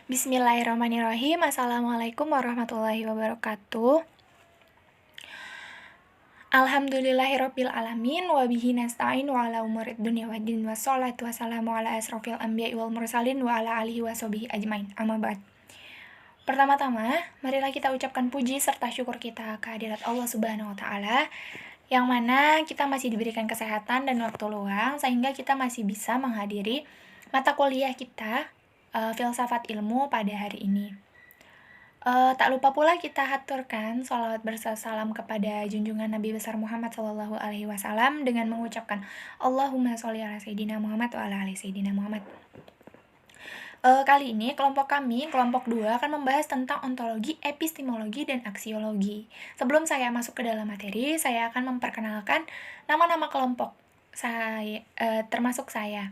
Bismillahirrahmanirrahim. Assalamualaikum warahmatullahi wabarakatuh. Alhamdulillahirabbil alamin wa bihi nasta'in wa ala umurid dunya waddin wassalatu wassalamu ala asrofil anbiya'i wal mursalin wa ala alihi washabihi ajmain. Amma ba'd. Pertama-tama, marilah kita ucapkan puji serta syukur kita kehadirat Allah Subhanahu wa taala yang mana kita masih diberikan kesehatan dan waktu luang sehingga kita masih bisa menghadiri mata kuliah kita filsafat ilmu pada hari ini. Tak lupa pula kita haturkan sholawat bersalam kepada junjungan Nabi besar Muhammad SAW dengan mengucapkan Allahumma sholli ala Sayyidina Muhammad wa ala ali Sayyidina Muhammad. Kali ini kelompok 2 akan membahas tentang ontologi, epistemologi, dan aksiologi. Sebelum saya masuk ke dalam materi, saya akan memperkenalkan nama-nama kelompok saya, termasuk saya.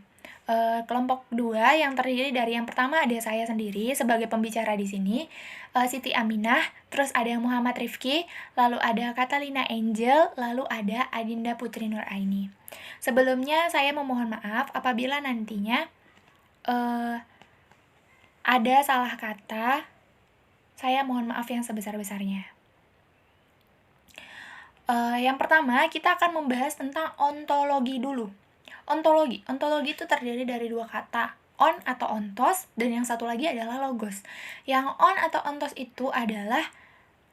Kelompok 2 yang terdiri dari yang pertama ada saya sendiri sebagai pembicara di sini, Siti Aminah, terus ada Muhammad Rifki, lalu ada Catalina Angel, lalu ada Adinda Putri Nuraini. Sebelumnya saya memohon maaf apabila nantinya ada salah kata, saya mohon maaf yang sebesar-besarnya. Yang pertama kita akan membahas tentang ontologi dulu. Ontologi itu terdiri dari dua kata, on atau ontos, dan yang satu lagi adalah logos. Yang on atau ontos itu adalah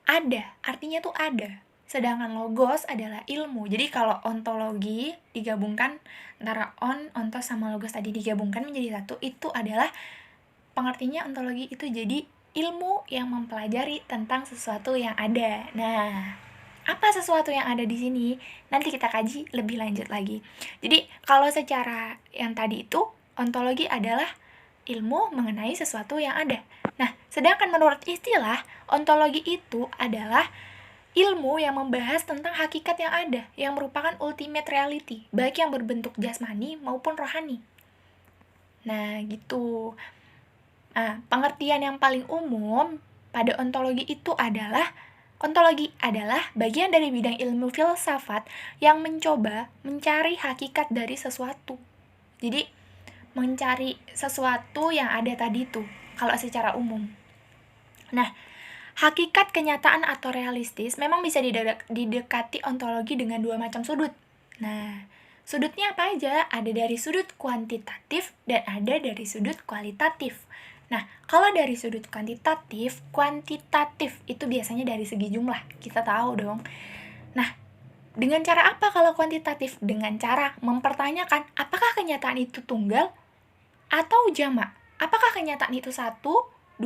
ada, artinya tuh ada. Sedangkan logos adalah ilmu. Jadi kalau ontologi digabungkan antara on, ontos, sama logos tadi digabungkan menjadi satu, itu adalah pengertiannya ontologi itu jadi ilmu yang mempelajari tentang sesuatu yang ada. Nah, apa sesuatu yang ada di sini? Nanti kita kaji lebih lanjut lagi. Jadi, kalau secara yang tadi itu, ontologi adalah ilmu mengenai sesuatu yang ada. Nah, sedangkan menurut istilah, ontologi itu adalah ilmu yang membahas tentang hakikat yang ada, yang merupakan ultimate reality, baik yang berbentuk jasmani maupun rohani. Nah, gitu. Nah, pengertian yang paling umum pada ontologi itu adalah ontologi adalah bagian dari bidang ilmu filsafat yang mencoba mencari hakikat dari sesuatu. Jadi, mencari sesuatu yang ada tadi itu, kalau secara umum. Nah, hakikat kenyataan atau realistis memang bisa didekati ontologi dengan dua macam sudut. Nah, sudutnya apa aja? Ada dari sudut kuantitatif dan ada dari sudut kualitatif. Nah, kalau dari sudut kuantitatif itu biasanya dari segi jumlah, kita tahu dong. Nah, dengan cara apa kalau kuantitatif? Dengan cara mempertanyakan apakah kenyataan itu tunggal atau jamak? Apakah kenyataan itu 1, 2,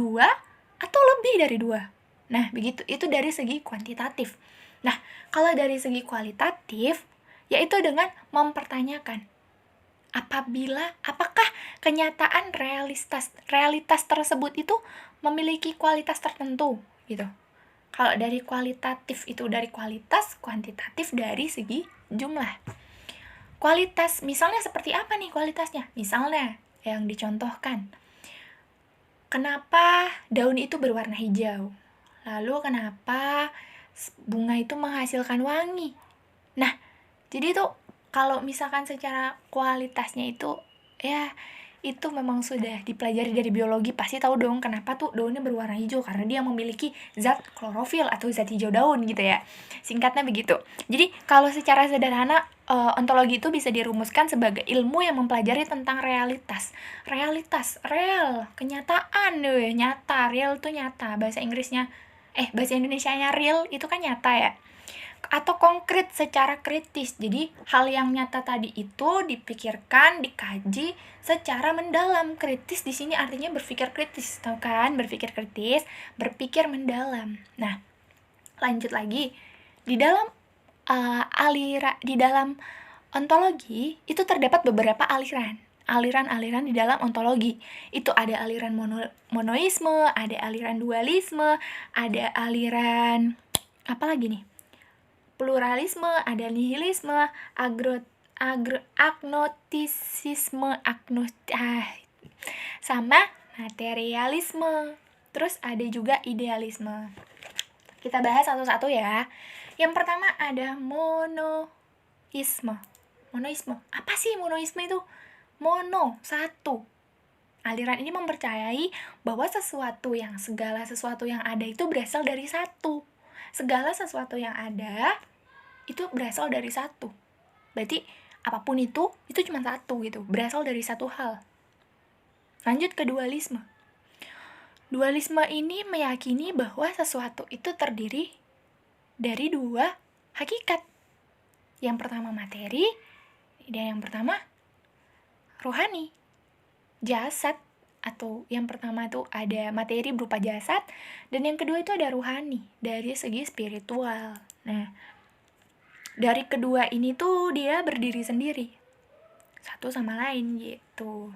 atau lebih dari 2? Nah, begitu. Itu dari segi kuantitatif. Nah, kalau dari segi kualitatif, yaitu dengan mempertanyakan apakah kenyataan realitas tersebut itu memiliki kualitas tertentu gitu. Kalau dari kualitatif itu dari kualitas, kuantitatif dari segi jumlah. Kualitas misalnya seperti apa nih kualitasnya? Misalnya yang dicontohkan, kenapa daun itu berwarna hijau? Lalu kenapa bunga itu menghasilkan wangi? Nah, jadi tuh kalau misalkan secara kualitasnya itu, ya itu memang sudah dipelajari dari biologi, pasti tahu dong kenapa tuh daunnya berwarna hijau, karena dia memiliki zat klorofil atau zat hijau daun gitu ya. Singkatnya begitu. Jadi kalau secara sederhana, ontologi itu bisa dirumuskan sebagai ilmu yang mempelajari tentang realitas, real, kenyataan, nyata, real tuh nyata, bahasa Indonesianya real itu kan nyata ya, atau konkret secara kritis. Jadi hal yang nyata tadi itu dipikirkan, dikaji secara mendalam. Kritis di sini artinya berpikir kritis, tahu kan? Berpikir kritis, berpikir mendalam. Nah, lanjut lagi. Di dalam di dalam ontologi itu terdapat beberapa aliran di dalam ontologi. Itu ada aliran monoisme, ada aliran dualisme, ada aliran apa lagi nih? Pluralisme, ada nihilisme, agnostisisme, sama materialisme. Terus ada juga idealisme. Kita bahas satu-satu ya. Yang pertama ada monoisme. Apa sih monoisme itu? Mono, satu. Aliran ini mempercayai bahwa segala sesuatu yang ada itu berasal dari satu. Segala sesuatu yang ada itu berasal dari satu. Berarti apapun itu cuma satu gitu, berasal dari satu hal. Lanjut ke dualisme. Dualisme ini meyakini bahwa sesuatu itu terdiri dari dua hakikat. Yang pertama materi, dan yang pertama rohani, jasad. Atau yang pertama itu ada materi berupa jasad, dan yang kedua itu ada rohani, dari segi spiritual. Nah, dari kedua ini tuh dia berdiri sendiri, satu sama lain gitu.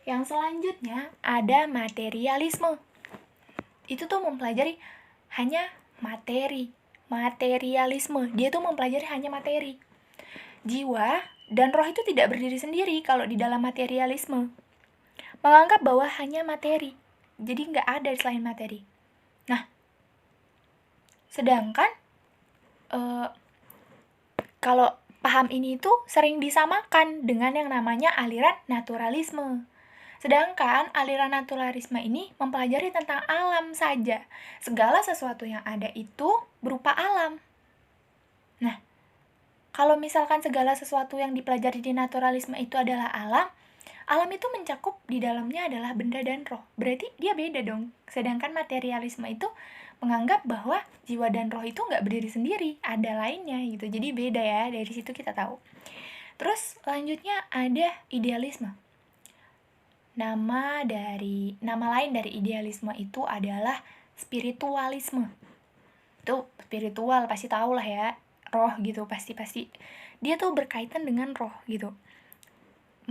Yang selanjutnya ada materialisme. Itu tuh mempelajari hanya materi. Materialisme, dia tuh mempelajari hanya materi. Jiwa dan roh itu tidak berdiri sendiri kalau di dalam materialisme. Menganggap bahwa hanya materi, jadi nggak ada selain materi. Nah, sedangkan kalau paham ini tuh sering disamakan dengan yang namanya aliran naturalisme. Sedangkan aliran naturalisme ini mempelajari tentang alam saja. Segala sesuatu yang ada itu berupa alam. Nah, kalau misalkan segala sesuatu yang dipelajari di naturalisme itu adalah alam, alam itu mencakup di dalamnya adalah benda dan roh. Berarti dia beda dong. Sedangkan materialisme itu menganggap bahwa jiwa dan roh itu nggak berdiri sendiri, ada lainnya gitu. Jadi beda ya, dari situ kita tahu. Terus selanjutnya ada idealisme. Nama lain dari idealisme itu adalah spiritualisme. Itu spiritual pasti tahu lah ya, roh gitu, pasti dia tuh berkaitan dengan roh gitu.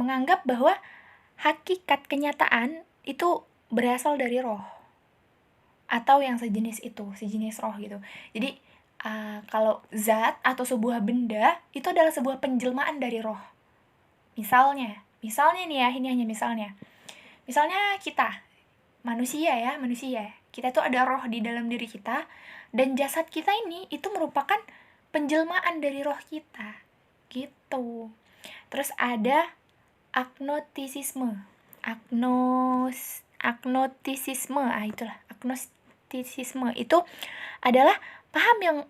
Menganggap bahwa hakikat kenyataan itu berasal dari roh atau yang sejenis roh gitu. Jadi kalau zat atau sebuah benda itu adalah sebuah penjelmaan dari roh. Misalnya nih ya, ini hanya misalnya kita manusia. Kita tuh ada roh di dalam diri kita, dan jasad kita ini itu merupakan penjelmaan dari roh kita gitu. Terus ada agnostisisme. Agnostisisme itu adalah paham yang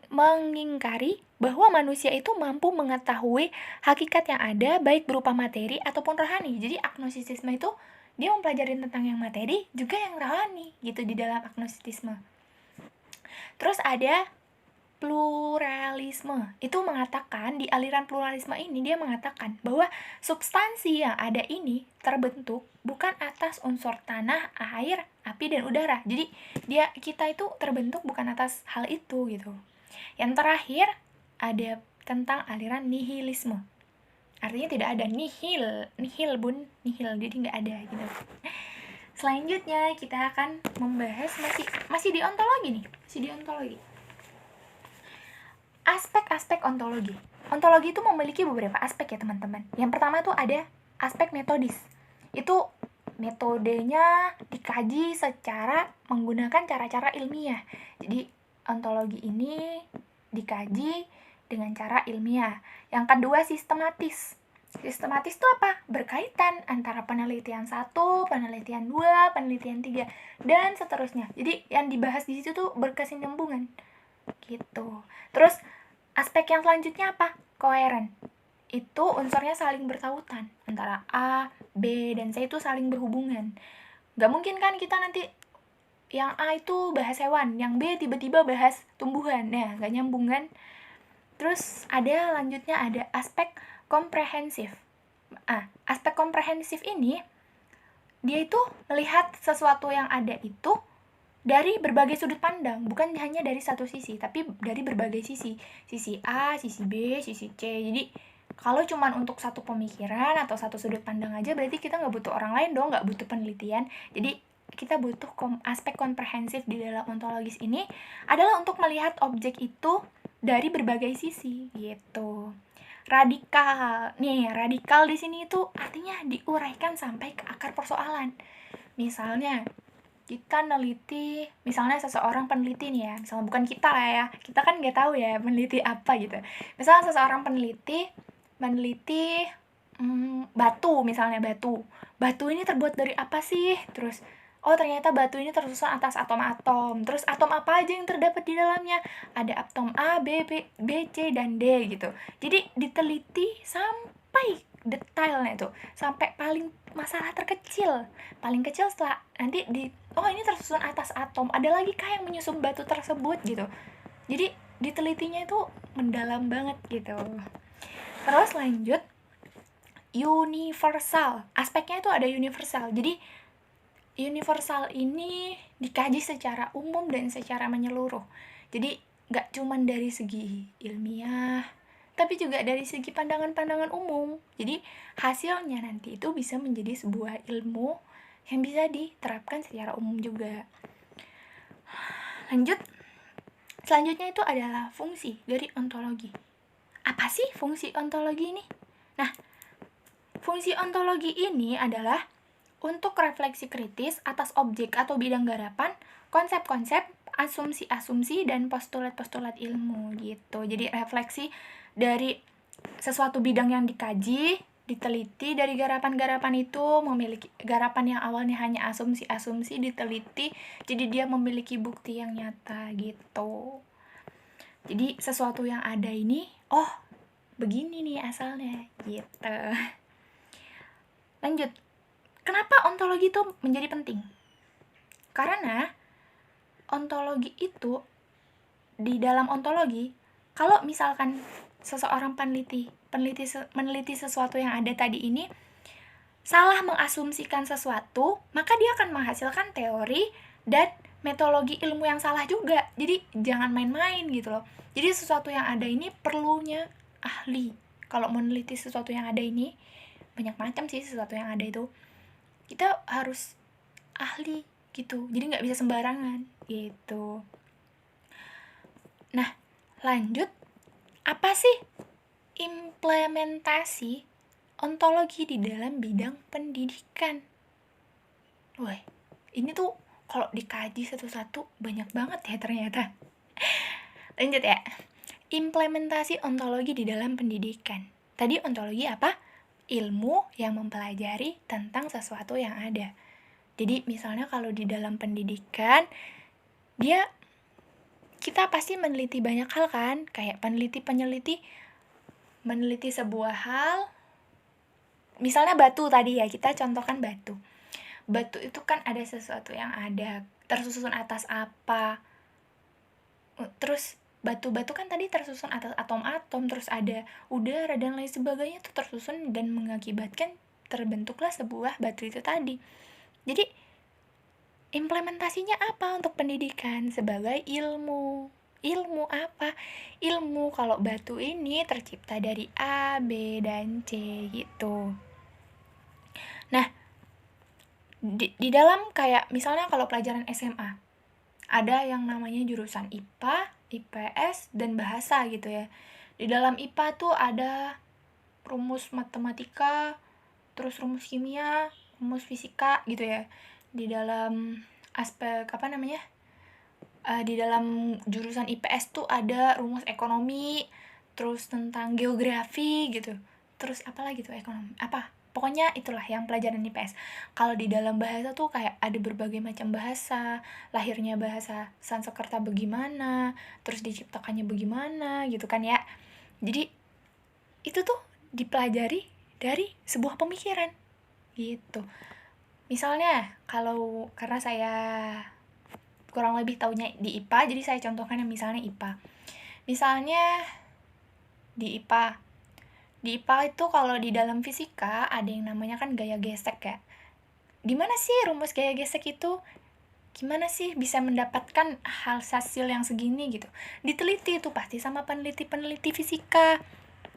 mengingkari bahwa manusia itu mampu mengetahui hakikat yang ada baik berupa materi ataupun rohani. Jadi agnostisisme itu dia mempelajari tentang yang materi juga yang rohani gitu di dalam agnostisisme. Terus ada pluralisme. Itu mengatakan, di aliran pluralisme ini dia mengatakan bahwa substansi yang ada ini terbentuk bukan atas unsur tanah, air, api, dan udara. Jadi kita itu terbentuk bukan atas hal itu gitu. Yang terakhir ada tentang aliran nihilisme. Artinya tidak ada nihil, jadi nggak ada gitu. Selanjutnya kita akan membahas masih di ontologi nih, aspek-aspek ontologi. Ontologi itu memiliki beberapa aspek ya teman-teman. Yang pertama itu ada aspek metodis. Itu metodenya dikaji secara menggunakan cara-cara ilmiah. Jadi ontologi ini dikaji dengan cara ilmiah. Yang kedua sistematis. Sistematis itu apa? Berkaitan antara penelitian 1, penelitian 2, penelitian 3, dan seterusnya. Jadi yang dibahas di situ tuh berkesinambungan gitu. Terus aspek yang selanjutnya apa? Koheren. Itu unsurnya saling bertautan. Antara A, B, dan C itu saling berhubungan. Gak mungkin kan kita nanti yang A itu bahas hewan, yang B tiba-tiba bahas tumbuhan. Nah, gak nyambung kan? Terus lanjutnya ada aspek komprehensif. Aspek komprehensif ini dia itu melihat sesuatu yang ada itu dari berbagai sudut pandang, bukan hanya dari satu sisi, tapi dari berbagai sisi. Sisi A, sisi B, sisi C. Jadi kalau cuman untuk satu pemikiran atau satu sudut pandang aja, berarti kita nggak butuh orang lain dong, nggak butuh penelitian. Jadi kita butuh aspek komprehensif di dalam ontologis ini adalah untuk melihat objek itu dari berbagai sisi gitu. Radikal. Nih, radikal di sini itu artinya diuraikan sampai ke akar persoalan. Misalnya kita neliti, misalnya seseorang peneliti nih ya, misalnya bukan kita lah ya, kita kan nggak tahu ya peneliti apa gitu. Misalnya seseorang peneliti batu, misalnya batu ini terbuat dari apa sih, terus oh ternyata batu ini tersusun atas atom-atom, terus atom apa aja yang terdapat di dalamnya, ada atom A, B, C, dan D gitu. Jadi diteliti sampai detailnya tuh, sampai paling masalah terkecil, paling kecil, setelah nanti oh ini tersusun atas atom, ada lagi kah yang menyusun batu tersebut gitu. Jadi ditelitinya itu mendalam banget gitu. Terus lanjut, universal, aspeknya itu ada universal. Jadi universal ini dikaji secara umum dan secara menyeluruh. Jadi nggak cuman dari segi ilmiah, tapi juga dari segi pandangan-pandangan umum. Jadi hasilnya nanti itu bisa menjadi sebuah ilmu yang bisa diterapkan secara umum juga. Lanjut, selanjutnya itu adalah fungsi dari ontologi. Apa sih fungsi ontologi ini? Nah, fungsi ontologi ini adalah untuk refleksi kritis atas objek atau bidang garapan, konsep-konsep, asumsi-asumsi, dan postulat-postulat ilmu gitu. Jadi refleksi dari sesuatu bidang yang dikaji, diteliti, dari garapan-garapan itu memiliki garapan yang awalnya hanya asumsi-asumsi, diteliti, jadi dia memiliki bukti yang nyata gitu. Jadi sesuatu yang ada ini, oh begini nih asalnya gitu. Lanjut, kenapa ontologi itu menjadi penting? Karena ontologi itu, di dalam ontologi, kalau misalkan seseorang meneliti sesuatu yang ada tadi ini, salah mengasumsikan sesuatu, maka dia akan menghasilkan teori dan metodologi ilmu yang salah juga. Jadi jangan main-main gitu loh. Jadi sesuatu yang ada ini perlunya ahli. Kalau meneliti sesuatu yang ada ini, banyak macam sih sesuatu yang ada itu, kita harus ahli gitu, jadi nggak bisa sembarangan gitu. Nah, lanjut, apa sih implementasi ontologi di dalam bidang pendidikan? Wah, ini tuh kalau dikaji satu-satu banyak banget ya ternyata. Lanjut ya, implementasi ontologi di dalam pendidikan. Tadi ontologi apa? Ilmu yang mempelajari tentang sesuatu yang ada. Jadi misalnya kalau di dalam pendidikan, kita pasti meneliti banyak hal kan, kayak peneliti meneliti sebuah hal. Misalnya batu tadi ya, kita contohkan batu. Batu itu kan ada sesuatu yang ada, tersusun atas apa. Terus batu-batu kan tadi tersusun atas atom-atom, terus ada udara dan lain sebagainya tuh tersusun dan mengakibatkan terbentuklah sebuah batu itu tadi. Jadi implementasinya apa untuk pendidikan sebagai ilmu? Ilmu apa? Ilmu kalau batu ini tercipta dari A, B, dan C gitu. Nah, di dalam kayak misalnya kalau pelajaran SMA, ada yang namanya jurusan IPA, IPS, dan bahasa gitu ya. Di dalam IPA tuh ada rumus matematika, terus rumus kimia, rumus fisika gitu ya. Di dalam aspek di dalam jurusan IPS tuh ada rumus ekonomi, terus tentang geografi gitu. Terus apa lagi tuh ekonomi? Pokoknya itulah yang pelajaran IPS. Kalau di dalam bahasa tuh kayak ada berbagai macam bahasa, lahirnya bahasa Sanskerta bagaimana, terus diciptakannya bagaimana gitu kan ya. Jadi itu tuh dipelajari dari sebuah pemikiran gitu. Misalnya karena saya kurang lebih taunya di IPA, jadi saya contohkan yang misalnya IPA. Misalnya di IPA itu kalau di dalam fisika ada yang namanya kan gaya gesek ya. Gimana sih rumus gaya gesek itu? Gimana sih bisa mendapatkan hasil yang segini gitu? Diteliti itu pasti sama peneliti fisika.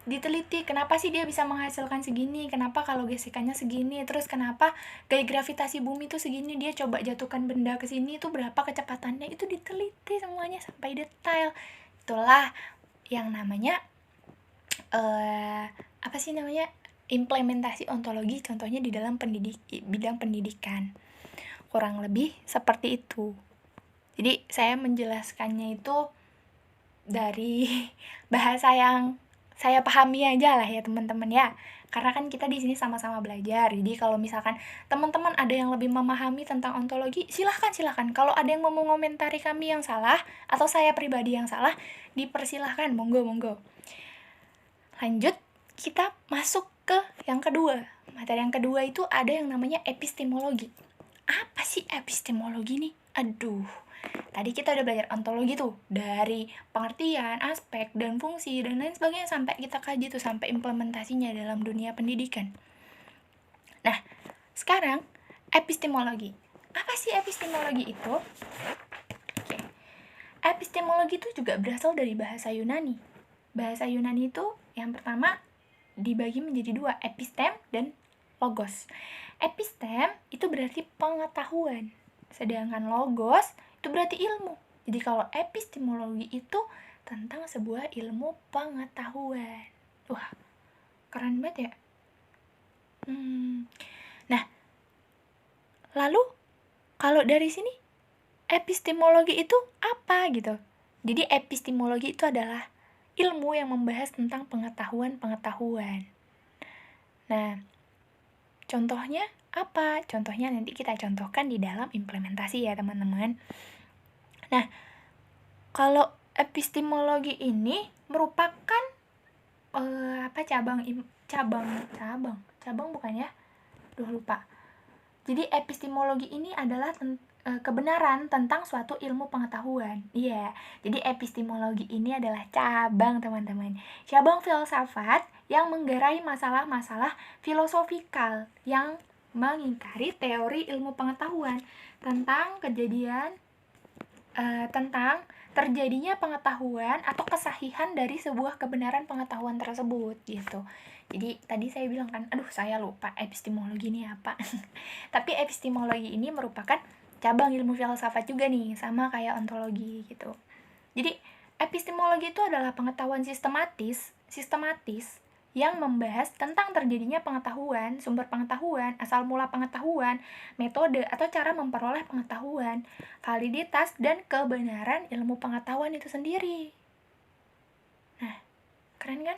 Diteliti kenapa sih dia bisa menghasilkan segini, kenapa kalau gesekannya segini, terus kenapa gaya gravitasi bumi itu segini, dia coba jatuhkan benda ke sini itu berapa kecepatannya, itu diteliti semuanya sampai detail. Itulah yang namanya implementasi ontologi, contohnya di dalam bidang pendidikan. Kurang lebih seperti itu. Jadi saya menjelaskannya itu dari bahasa yang saya pahami aja lah ya teman-teman ya. Karena kan kita di sini sama-sama belajar. Jadi kalau misalkan teman-teman ada yang lebih memahami tentang ontologi, silahkan. Kalau ada yang mau mengomentari kami yang salah atau saya pribadi yang salah, dipersilahkan, monggo. Lanjut, kita masuk ke yang kedua. Materi yang kedua itu ada yang namanya epistemologi. Apa sih epistemologi nih? Aduh, tadi kita udah belajar ontologi tuh, dari pengertian, aspek, dan fungsi, dan lain sebagainya, sampai kita kaji tuh, sampai implementasinya dalam dunia pendidikan. Nah, sekarang epistemologi. Apa sih epistemologi itu? Oke. Epistemologi itu juga berasal dari bahasa Yunani. Bahasa Yunani itu yang pertama dibagi menjadi dua, epistem dan logos. Epistem itu berarti pengetahuan, sedangkan logos itu berarti ilmu. Jadi kalau epistemologi itu tentang sebuah ilmu pengetahuan. Wah, keren banget ya. Nah, lalu kalau dari sini epistemologi itu apa gitu? Jadi epistemologi itu adalah ilmu yang membahas tentang pengetahuan. Nah, contohnya apa? Contohnya nanti kita contohkan di dalam implementasi ya teman-teman. Nah, kalau epistemologi ini merupakan cabang bukan ya? Lupa. Jadi epistemologi ini adalah kebenaran tentang suatu ilmu pengetahuan. Iya, jadi epistemologi ini adalah cabang teman-teman. Cabang filsafat yang menggerai masalah-masalah filosofikal yang mengingkari teori ilmu pengetahuan tentang tentang terjadinya pengetahuan atau kesahihan dari sebuah kebenaran pengetahuan tersebut gitu. Jadi tadi saya bilang kan, saya lupa epistemologi ini apa. Tapi epistemologi ini merupakan cabang ilmu filsafat juga nih, sama kayak ontologi gitu. Jadi epistemologi itu adalah pengetahuan sistematis yang membahas tentang terjadinya pengetahuan, sumber pengetahuan, asal mula pengetahuan, metode atau cara memperoleh pengetahuan, validitas dan kebenaran ilmu pengetahuan itu sendiri. Nah, keren kan?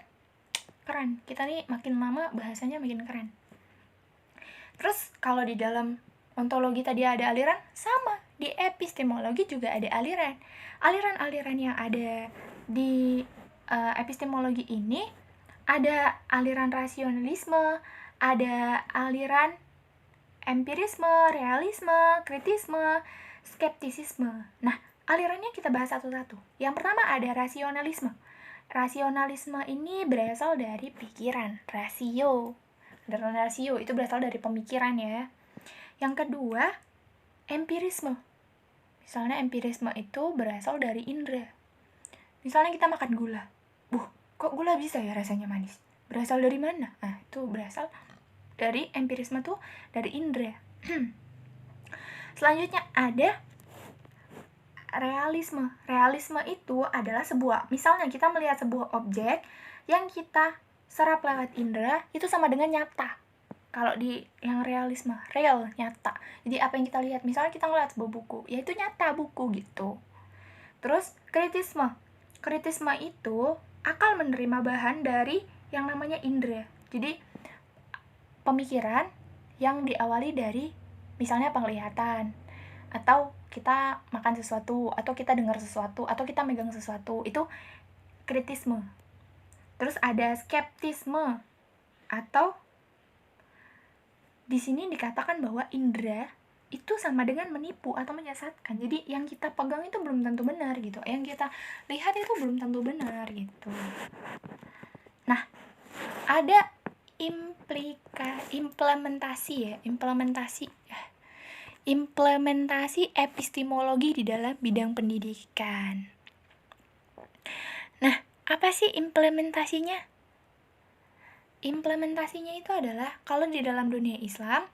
Keren. Kita nih makin lama bahasanya makin keren. Terus kalau di dalam ontologi tadi ada aliran, sama. Di epistemologi juga ada aliran. Aliran-aliran yang ada di epistemologi ini ada aliran rasionalisme, ada aliran empirisme, realisme, kritisme, skeptisisme. Nah, alirannya kita bahas satu-satu. Yang pertama ada rasionalisme. Rasionalisme ini berasal dari pikiran, rasio itu berasal dari pemikiran ya. Yang kedua, empirisme. Misalnya empirisme itu berasal dari indera. Misalnya kita makan gula. Kok gula bisa ya rasanya manis? Berasal dari mana? Nah, itu berasal dari empirisme tuh dari indera. Selanjutnya ada realisme. Realisme itu adalah misalnya kita melihat sebuah objek yang kita serap lewat indera, itu sama dengan nyata. Kalau di yang realisme, real, nyata. Jadi apa yang kita lihat, misalnya kita ngeliat sebuah buku, ya itu nyata buku gitu. Terus kritisme. Kritisme itu akal menerima bahan dari yang namanya indera. Jadi pemikiran yang diawali dari misalnya penglihatan, atau kita makan sesuatu, atau kita dengar sesuatu, atau kita megang sesuatu, itu kritisme. Terus ada skeptisme, atau di sini dikatakan bahwa indera itu sama dengan menipu atau menyesatkan. Jadi yang kita pegang itu belum tentu benar gitu, yang kita lihat itu belum tentu benar gitu. Nah, ada implementasi epistemologi di dalam bidang pendidikan. Nah, apa sih implementasinya? Implementasinya itu adalah kalau di dalam dunia Islam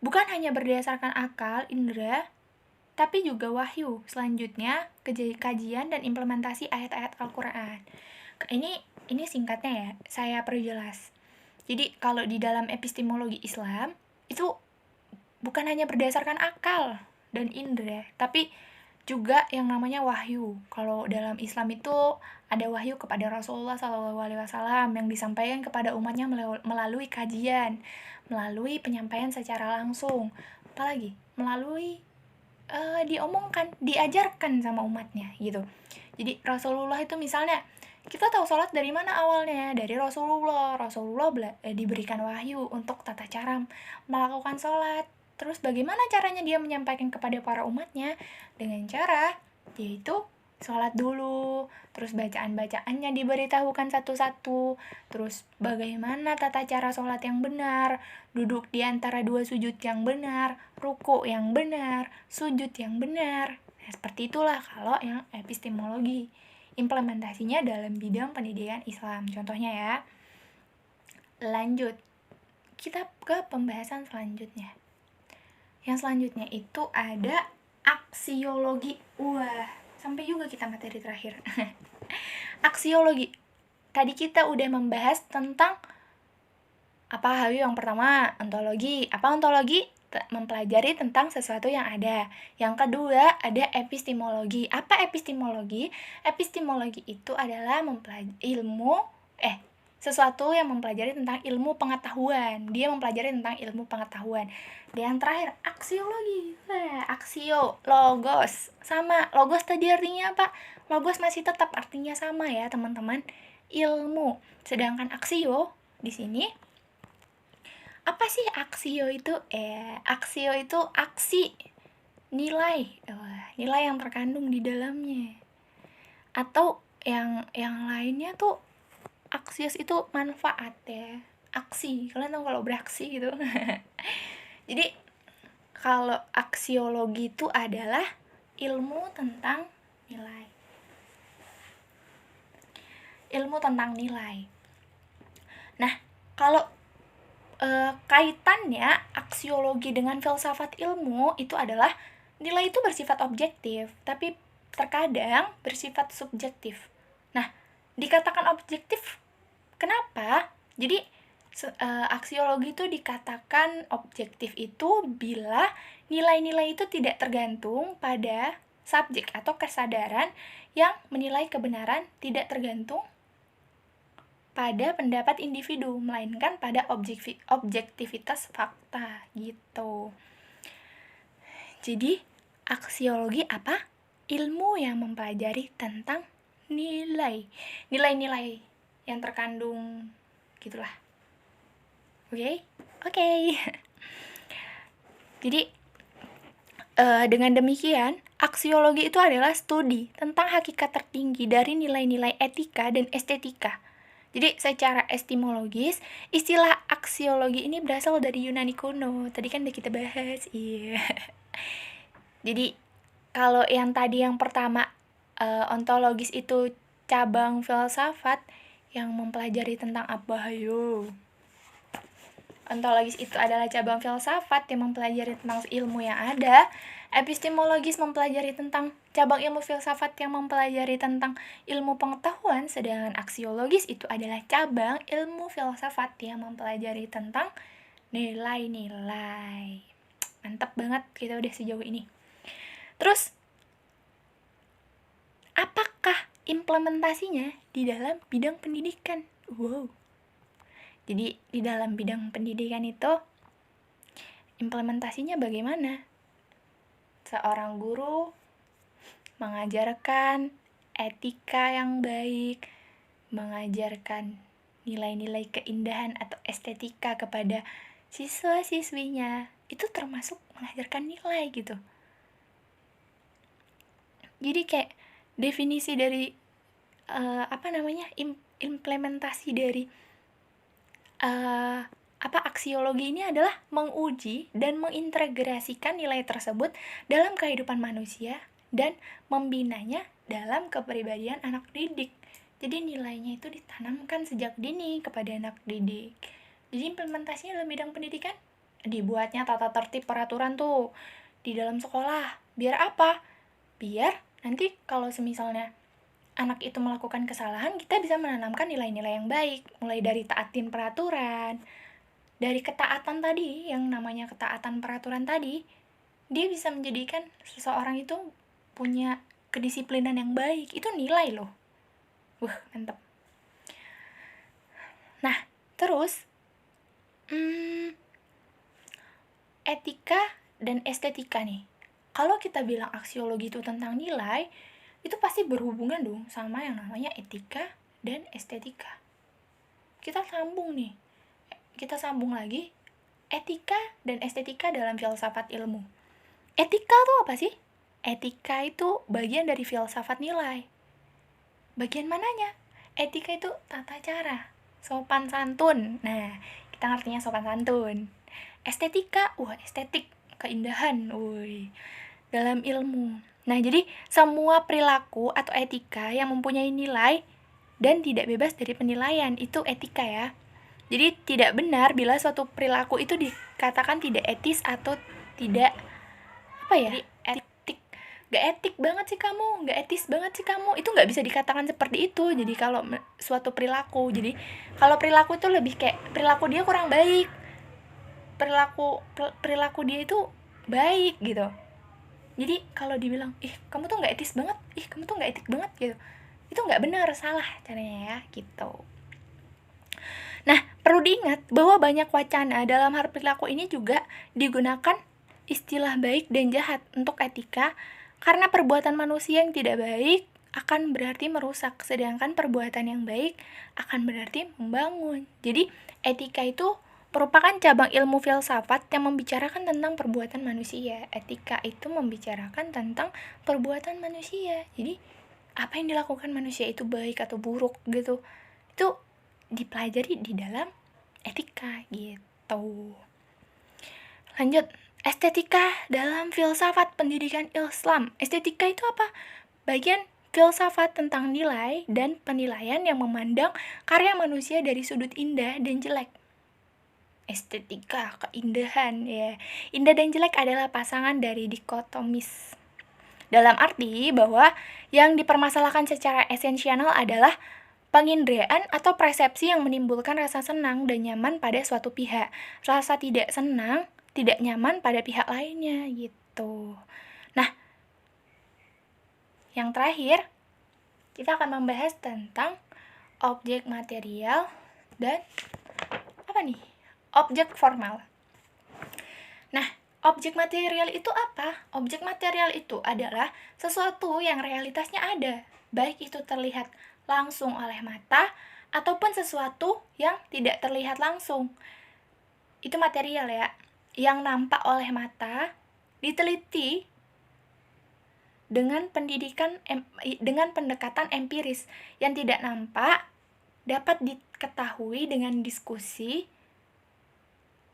bukan hanya berdasarkan akal, indera, tapi juga wahyu. Selanjutnya, kajian dan implementasi ayat-ayat Al-Quran. Ini singkatnya ya, saya perjelas. Jadi, kalau di dalam epistemologi Islam, itu bukan hanya berdasarkan akal dan indera, tapi juga yang namanya wahyu. Kalau dalam Islam itu ada wahyu kepada Rasulullah SAW yang disampaikan kepada umatnya melalui kajian, melalui penyampaian secara langsung, apalagi melalui diomongkan, diajarkan sama umatnya gitu. Jadi Rasulullah itu misalnya kita tahu sholat dari mana awalnya? Dari Rasulullah. Diberikan wahyu untuk tata cara melakukan sholat. Terus bagaimana caranya dia menyampaikan kepada para umatnya? Dengan cara yaitu sholat dulu, terus bacaan-bacaannya diberitahukan satu-satu, terus bagaimana tata cara sholat yang benar, duduk di antara dua sujud yang benar, ruku yang benar, sujud yang benar. Nah, seperti itulah kalau yang epistemologi. Implementasinya dalam bidang pendidikan Islam. Contohnya ya. Lanjut. Kita ke pembahasan selanjutnya. Yang selanjutnya itu ada aksiologi. Wah, sampai juga kita materi terakhir. Aksiologi. Tadi kita udah membahas tentang apa hal yang pertama, ontologi. Apa ontologi? Mempelajari tentang sesuatu yang ada. Yang kedua, ada epistemologi. Apa epistemologi? Epistemologi itu adalah sesuatu yang mempelajari tentang ilmu pengetahuan. Dia mempelajari tentang ilmu pengetahuan. Dan yang terakhir, aksiologi. Aksio, logos. Sama, logos tadi artinya apa? Logos masih tetap artinya sama ya, teman-teman. Ilmu. Sedangkan aksio di sini apa sih aksio itu? Aksio itu aksi, nilai. Nilai yang terkandung di dalamnya. Atau yang lainnya tuh aksios itu manfaat ya. Aksi. Kalian tahu kalau beraksi gitu. Jadi kalau aksiologi itu adalah ilmu tentang nilai. Ilmu tentang nilai. Nah, kalau kaitannya aksiologi dengan filsafat ilmu itu adalah nilai itu bersifat objektif, tapi terkadang bersifat subjektif. Nah, dikatakan objektif, kenapa? Jadi, aksiologi itu dikatakan objektif itu bila nilai-nilai itu tidak tergantung pada subjek atau kesadaran yang menilai kebenaran, tidak tergantung pada pendapat individu, melainkan pada objektivitas fakta gitu. Jadi, aksiologi apa? Ilmu yang mempelajari tentang nilai-nilai yang terkandung gitulah. Oke. Jadi, dengan demikian, aksiologi itu adalah studi tentang hakikat tertinggi dari nilai-nilai etika dan estetika. Jadi secara epistemologis, istilah aksiologi ini berasal dari Yunani kuno. Tadi kan udah kita bahas, iya. Jadi kalau yang tadi yang pertama ontologis itu cabang filsafat yang mempelajari tentang apa? Hayo. Ontologis itu adalah cabang filsafat yang mempelajari tentang ilmu yang ada. Epistemologis mempelajari tentang cabang ilmu filsafat yang mempelajari tentang ilmu pengetahuan, sedangkan aksiologis itu adalah cabang ilmu filsafat yang mempelajari tentang nilai-nilai. Mantap banget kita udah sejauh ini. Terus, apakah implementasinya di dalam bidang pendidikan? Wow. Jadi di dalam bidang pendidikan itu implementasinya bagaimana? Seorang guru mengajarkan etika yang baik, mengajarkan nilai-nilai keindahan atau estetika kepada siswa-siswinya. Itu termasuk mengajarkan nilai gitu. Jadi kayak definisi dari implementasi dari aksiologi ini adalah menguji dan mengintegrasikan nilai tersebut dalam kehidupan manusia dan membinanya dalam kepribadian anak didik. Jadi nilainya itu ditanamkan sejak dini kepada anak didik. Jadi implementasinya dalam bidang pendidikan, dibuatnya tata tertib peraturan tuh di dalam sekolah. Biar apa? Biar nanti kalau semisalnya anak itu melakukan kesalahan, kita bisa menanamkan nilai-nilai yang baik, mulai dari taatin peraturan, dari ketaatan tadi, yang namanya ketaatan peraturan tadi, dia bisa menjadikan seseorang itu punya kedisiplinan yang baik, itu nilai loh. Mantap. Nah, terus etika dan estetika nih. Kalau kita bilang aksiologi itu tentang nilai, itu pasti berhubungan dong sama yang namanya etika dan estetika. Kita sambung lagi etika dan estetika dalam filsafat ilmu. Etika tuh apa sih? Etika itu bagian dari filsafat nilai. Bagian mananya? Etika itu tata cara, sopan santun. Nah, kita ngertinya sopan santun. Estetika, estetik, keindahan, dalam ilmu. Nah, jadi semua perilaku atau etika yang mempunyai nilai dan tidak bebas dari penilaian, itu etika ya. Jadi tidak benar bila suatu perilaku itu dikatakan tidak etis atau tidak etik. Gak etik banget sih kamu, gak etis banget sih kamu, itu gak bisa dikatakan seperti itu. Jadi kalau suatu perilaku, jadi kalau perilaku itu lebih kayak perilaku dia kurang baik, perilaku dia itu baik gitu. Jadi kalau dibilang kamu tuh gak etis banget, kamu tuh gak etik banget gitu, itu gak benar, salah caranya ya gitu. Nah, perlu diingat bahwa banyak wacana dalam hal perilaku ini juga digunakan istilah baik dan jahat untuk etika, karena perbuatan manusia yang tidak baik akan berarti merusak, sedangkan perbuatan yang baik akan berarti membangun. Jadi etika itu merupakan cabang ilmu filsafat yang membicarakan tentang perbuatan manusia. Etika itu membicarakan tentang perbuatan manusia. Jadi apa yang dilakukan manusia itu baik atau buruk gitu, itu dipelajari di dalam etika gitu. Lanjut, estetika dalam filsafat pendidikan Islam. Estetika itu apa? Bagian filsafat tentang nilai dan penilaian yang memandang karya manusia dari sudut indah dan jelek. Estetika, keindahan ya. Indah dan jelek adalah pasangan dari dikotomis. Dalam arti bahwa yang dipermasalahkan secara esensial adalah penginderaan atau persepsi yang menimbulkan rasa senang dan nyaman pada suatu pihak, rasa tidak senang, tidak nyaman pada pihak lainnya gitu. Nah, yang terakhir kita akan membahas tentang objek material dan objek formal. Nah, objek material itu apa? Objek material itu adalah sesuatu yang realitasnya ada, baik itu terlihat langsung oleh mata ataupun sesuatu yang tidak terlihat langsung. Itu material ya, yang nampak oleh mata, diteliti dengan pendekatan empiris. Yang tidak nampak dapat diketahui dengan diskusi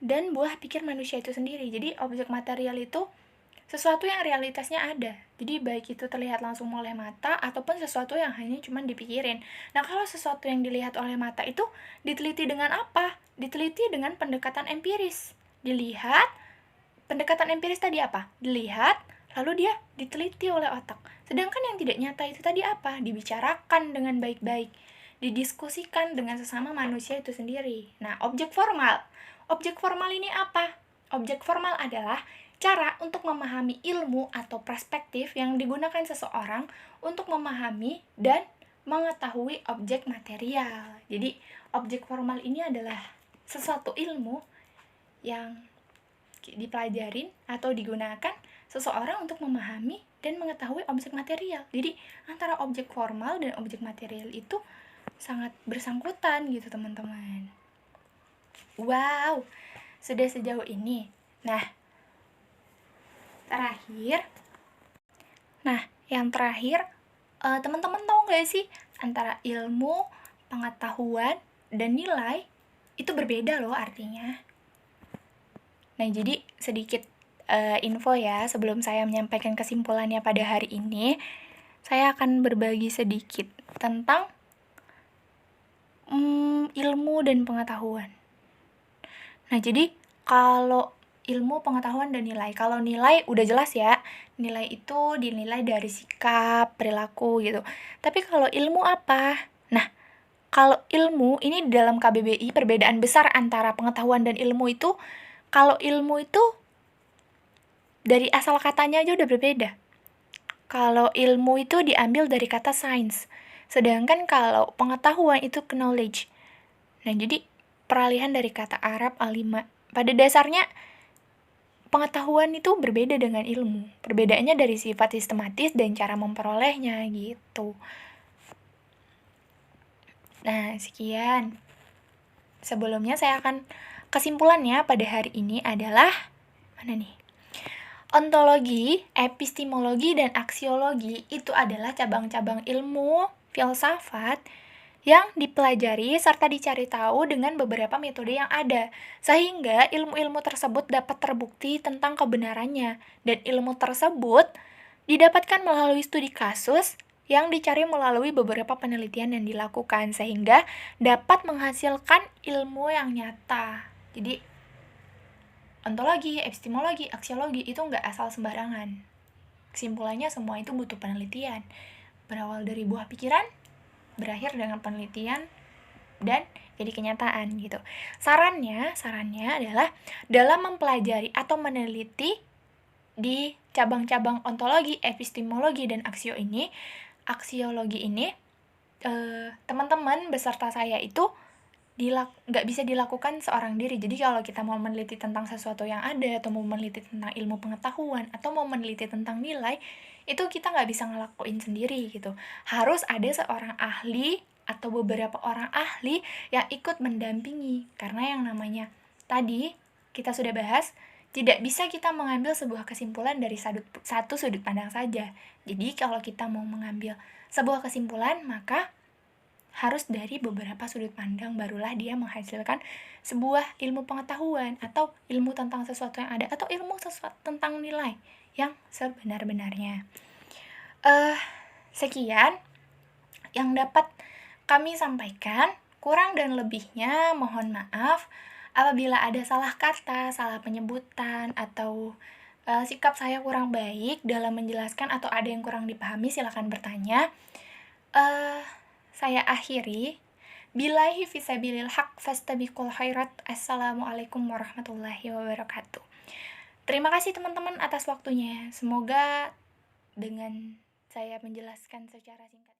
dan buah pikir manusia itu sendiri. Jadi objek material itu sesuatu yang realitasnya ada. Jadi baik itu terlihat langsung oleh mata ataupun sesuatu yang hanya cuma dipikirin. Nah, kalau sesuatu yang dilihat oleh mata itu diteliti dengan apa? Diteliti dengan pendekatan empiris. Dilihat, pendekatan empiris tadi apa? Dilihat, lalu dia diteliti oleh otak. Sedangkan yang tidak nyata itu tadi apa? Dibicarakan dengan baik-baik, didiskusikan dengan sesama manusia itu sendiri. Nah, objek formal ini apa? Objek formal adalah cara untuk memahami ilmu atau perspektif yang digunakan seseorang untuk memahami dan mengetahui objek material. Jadi, objek formal ini adalah sesuatu ilmu yang dipelajarin atau digunakan seseorang untuk memahami dan mengetahui objek material. Jadi, antara objek formal dan objek material itu sangat bersangkutan gitu, teman-teman. Wow, sudah sejauh ini. Nah, yang terakhir, teman-teman tahu nggak sih antara ilmu, pengetahuan, dan nilai itu berbeda loh artinya. Nah, jadi sedikit info ya sebelum saya menyampaikan kesimpulannya pada hari ini. Saya akan berbagi sedikit tentang ilmu dan pengetahuan. Nah, jadi kalau ilmu, pengetahuan, dan nilai. Kalau nilai udah jelas ya, nilai itu dinilai dari sikap, perilaku gitu. Tapi kalau ilmu apa? Nah, kalau ilmu ini di dalam KBBI perbedaan besar antara pengetahuan dan ilmu itu, kalau ilmu itu dari asal katanya aja udah berbeda. Kalau ilmu itu diambil dari kata science, sedangkan kalau pengetahuan itu knowledge. Nah, jadi peralihan dari kata Arab alima. Pada dasarnya pengetahuan itu berbeda dengan ilmu. Perbedaannya dari sifat sistematis dan cara memperolehnya gitu. Nah, sekian. Sebelumnya saya akan kesimpulannya pada hari ini adalah mana nih? Ontologi, epistemologi, dan aksiologi itu adalah cabang-cabang ilmu filsafat yang dipelajari serta dicari tahu dengan beberapa metode yang ada, sehingga ilmu-ilmu tersebut dapat terbukti tentang kebenarannya, dan ilmu tersebut didapatkan melalui studi kasus yang dicari melalui beberapa penelitian yang dilakukan, sehingga dapat menghasilkan ilmu yang nyata. Jadi, ontologi, epistemologi, aksiologi itu nggak asal sembarangan. Kesimpulannya semua itu butuh penelitian. Berawal dari buah pikiran, berakhir dengan penelitian, dan jadi kenyataan gitu. Sarannya adalah dalam mempelajari atau meneliti di cabang-cabang ontologi, epistemologi, dan aksiologi ini, teman-teman beserta saya itu nggak bisa dilakukan seorang diri. Jadi kalau kita mau meneliti tentang sesuatu yang ada, atau mau meneliti tentang ilmu pengetahuan, atau mau meneliti tentang nilai, itu kita nggak bisa ngelakuin sendiri gitu. Harus ada seorang ahli atau beberapa orang ahli yang ikut mendampingi. Karena yang namanya tadi kita sudah bahas, tidak bisa kita mengambil sebuah kesimpulan dari satu sudut pandang saja. Jadi kalau kita mau mengambil sebuah kesimpulan, maka harus dari beberapa sudut pandang, barulah dia menghasilkan sebuah ilmu pengetahuan atau ilmu tentang sesuatu yang ada, atau ilmu sesuatu tentang nilai yang sebenar-benarnya. Sekian yang dapat kami sampaikan. Kurang dan lebihnya mohon maaf apabila ada salah kata, salah penyebutan, atau sikap saya kurang baik dalam menjelaskan, atau ada yang kurang dipahami, silakan bertanya. Saya akhiri. Billahi fisabilil haq fastabiqul khairat. Assalamualaikum warahmatullahi wabarakatuh. Terima kasih teman-teman atas waktunya. Semoga dengan saya menjelaskan secara singkat